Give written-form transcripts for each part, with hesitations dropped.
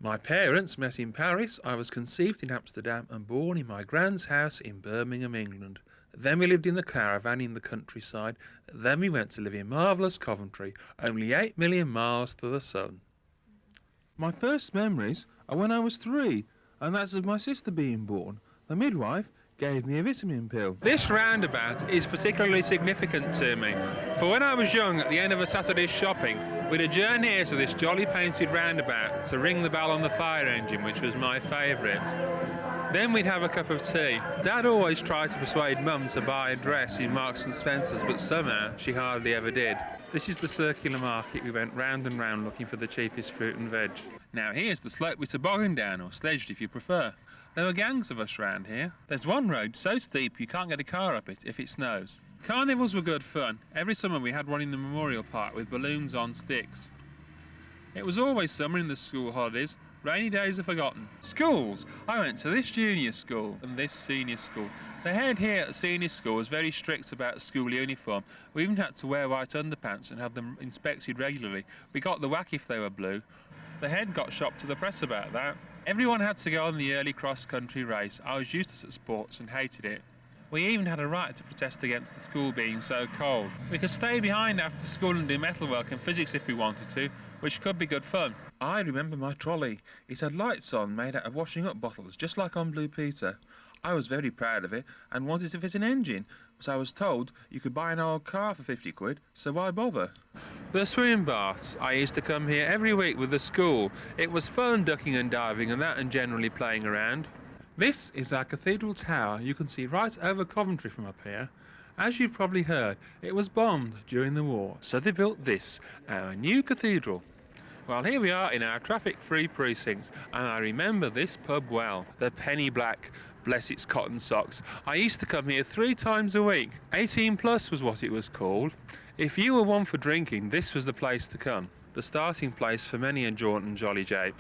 My parents met in Paris, I was conceived in Amsterdam and born in my grand's house in Birmingham, England. Then we lived in the caravan in the countryside, then we went to live in marvellous Coventry, only 8 million miles to the sun. My first memories are when I was 3, and that's of my sister being born. The midwife gave me a vitamin pill. This roundabout is particularly significant to me, for when I was young, at the end of a Saturday's shopping, we'd adjourn here to this jolly painted roundabout to ring the bell on the fire engine, which was my favourite. Then we'd have a cup of tea. Dad always tried to persuade Mum to buy a dress in Marks and Spencer's, but somehow she hardly ever did. This is the circular market. We went round and round looking for the cheapest fruit and veg. Now here's the slope with toboggan down, or sledged if you prefer. There were gangs of us round here. There's one road so steep you can't get a car up it if it snows. Carnivals were good fun. Every summer we had one in the Memorial Park with balloons on sticks. It was always summer in the school holidays. Rainy days are forgotten. Schools! I went to this junior school and this senior school. The head here at the senior school was very strict about school uniform. We even had to wear white underpants and have them inspected regularly. We got the whack if they were blue. The head got shot to the press about that. Everyone had to go on the early cross-country race. I was useless at sports and hated it. We even had a right to protest against the school being so cold. We could stay behind after school and do metalwork and physics if we wanted to, which could be good fun. I remember my trolley. It had lights on made out of washing up bottles, just like on Blue Peter. I was very proud of it and wanted to fit an engine, but I was told you could buy an old car for 50 quid, so why bother? The swim baths. I used to come here every week with the school. It was fun ducking and diving and that, and generally playing around. This is our cathedral tower. You can see right over Coventry from up here. As you've probably heard, it was bombed during the war, so they built this, our new cathedral. Well, here we are in our traffic-free precinct, and I remember this pub well. The Penny Black, bless its cotton socks. I used to come here 3 times a week. 18 plus was what it was called. If you were one for drinking, this was the place to come. The starting place for many a jaunt and jolly jape.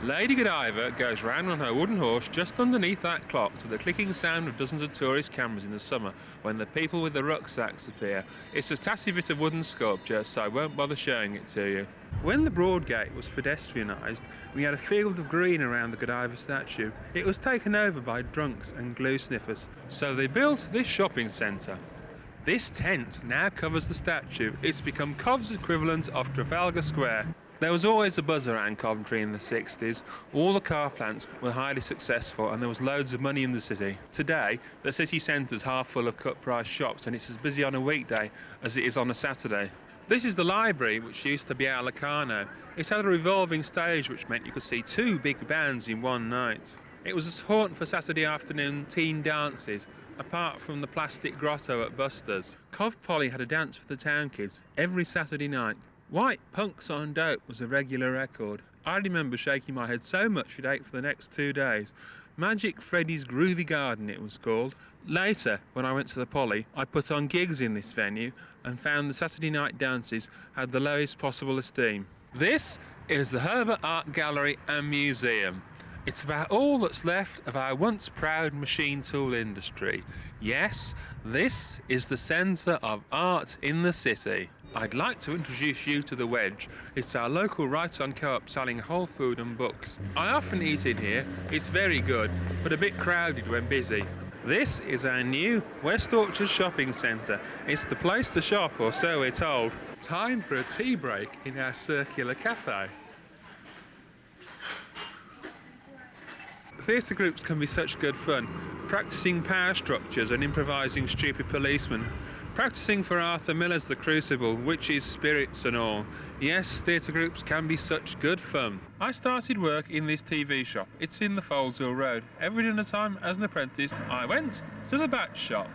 Lady Godiva goes round on her wooden horse just underneath that clock to the clicking sound of dozens of tourist cameras in the summer when the people with the rucksacks appear. It's a tatty bit of wooden sculpture, so I won't bother showing it to you. When the Broadgate was pedestrianised, we had a field of green around the Godiva statue. It was taken over by drunks and glue sniffers, so they built this shopping centre. This tent now covers the statue. It's become Cov's equivalent of Trafalgar Square. There was always a buzz around Coventry in the 60s. All the car plants were highly successful and there was loads of money in the city. Today, the city centre's half full of cut-price shops and it's as busy on a weekday as it is on a Saturday. This is the library, which used to be our Locarno. It had a revolving stage which meant you could see 2 big bands in one night. It was a haunt for Saturday afternoon teen dances, apart from the plastic grotto at Buster's. Cov Polly had a dance for the town kids every Saturday night. White Punks on Dope was a regular record. I remember shaking my head so much it ached for the next 2 days. Magic Freddy's Groovy Garden it was called. Later, when I went to the Poly, I put on gigs in this venue and found the Saturday night dances had the lowest possible esteem. This is the Herbert Art Gallery and Museum. It's about all that's left of our once proud machine tool industry. Yes, this is the centre of art in the city. I'd like to introduce you to The Wedge. It's our local right-on co-op selling whole food and books. I often eat in here. It's very good, but a bit crowded when busy. This is our new West Orchard shopping centre. It's the place to shop, or so we're told. Time for a tea break in our circular cafe. Theatre groups can be such good fun, practising power structures and improvising stupid policemen. Practising for Arthur Miller's The Crucible, witches, spirits and all. Yes, theatre groups can be such good fun. I started work in this TV shop. It's in the Foleshill Road. Every dinner time as an apprentice, I went to the batch shop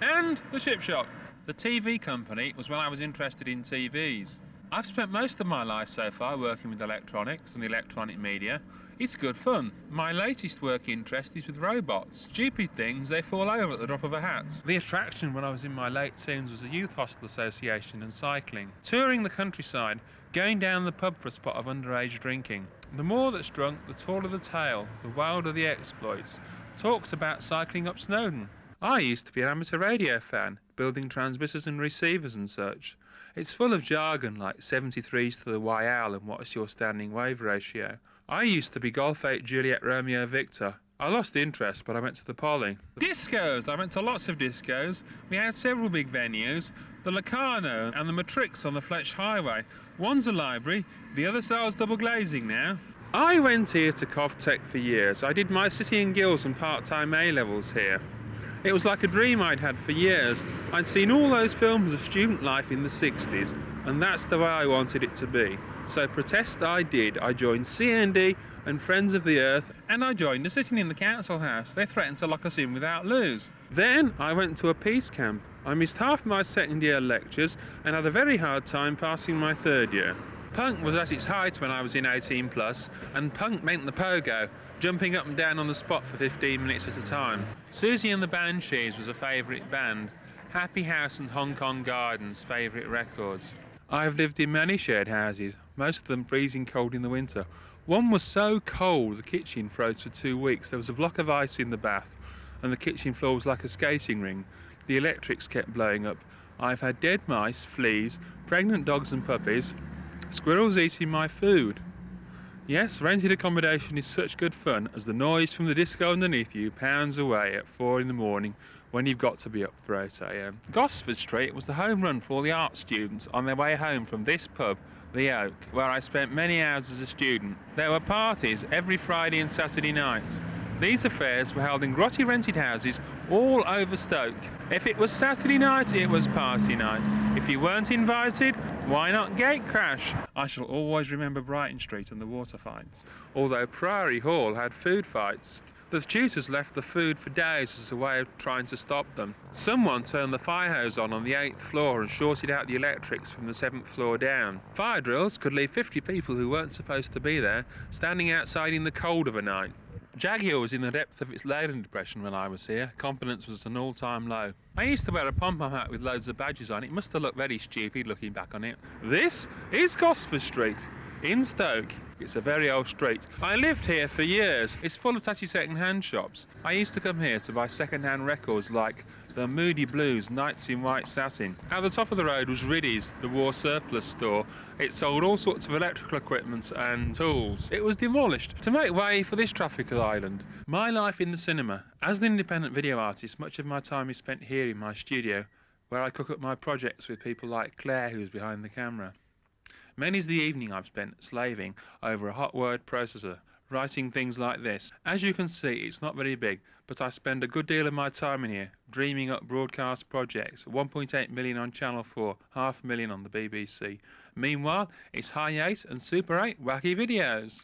and the chip shop. The TV company was when I was interested in TVs. I've spent most of my life so far working with electronics and electronic media. It's good fun. My latest work interest is with robots. Stupid things, they fall over at the drop of a hat. The attraction when I was in my late teens was a youth hostel association and cycling. Touring the countryside, going down the pub for a spot of underage drinking. The more that's drunk, the taller the tale, the wilder the exploits. Talks about cycling up Snowdon. I used to be an amateur radio fan, building transmitters and receivers and such. It's full of jargon like 73s to the YL and what is your standing wave ratio. I used to be Golf 8 Juliet Romeo Victor. I lost interest, but I went to the Poly. Discos! I went to lots of discos. We had several big venues. The Locarno and the Matrix on the Fletch Highway. One's a library, the other sells double glazing now. I went here to Covtech for years. I did my City and Guilds and part-time A-levels here. It was like a dream I'd had for years. I'd seen all those films of student life in the 60s, and that's the way I wanted it to be. So protest I did. I joined CND and Friends of the Earth, and I joined a sitting in the council house. They threatened to lock us in without loos. Then I went to a peace camp. I missed half my second year lectures and had a very hard time passing my third year. Punk was at its height when I was in 18 plus, and punk meant the pogo, jumping up and down on the spot for 15 minutes at a time. Susie and the Banshees was a favourite band. Happy House and Hong Kong Gardens favourite records. I've lived in many shared houses, most of them freezing cold in the winter. One was so cold the kitchen froze for 2 weeks. There was a block of ice in the bath and the kitchen floor was like a skating ring. The electrics kept blowing up. I've had dead mice, fleas, pregnant dogs and puppies, squirrels eating my food. Yes, rented accommodation is such good fun as the noise from the disco underneath you pounds away at 4 in the morning when you've got to be up for 8 AM. Gosford Street was the home run for all the art students on their way home from this pub, The Oak, where I spent many hours as a student. There were parties every Friday and Saturday night. These affairs were held in grotty rented houses all over Stoke. If it was Saturday night, it was party night. If you weren't invited, why not gate crash? I shall always remember Brighton Street and the water fights, although Priory Hall had food fights. The tutors left the food for days as a way of trying to stop them. Someone turned the fire hose on the 8th floor and shorted out the electrics from the 7th floor down. Fire drills could leave 50 people who weren't supposed to be there standing outside in the cold of a night. Jaguar was in the depth of its Leyland depression when I was here. Confidence was at an all-time low. I used to wear a pom-pom hat with loads of badges on. It must have looked very stupid looking back on it. This is Gosford Street in Stoke. It's a very old street. I lived here for years. It's full of tatty second-hand shops. I used to come here to buy second-hand records like the Moody Blues, Nights in White Satin. At the top of the road was Riddy's, the war surplus store. It sold all sorts of electrical equipment and tools. It was demolished to make way for this traffic island. My life in the cinema. As an independent video artist, much of my time is spent here in my studio, where I cook up my projects with people like Claire, who's behind the camera. Many's the evening I've spent slaving over a hot word processor, writing things like this. As you can see, it's not very big, but I spend a good deal of my time in here, dreaming up broadcast projects. 1.8 million on Channel 4, 500,000 on the BBC. Meanwhile, it's High 8 and Super 8 wacky videos.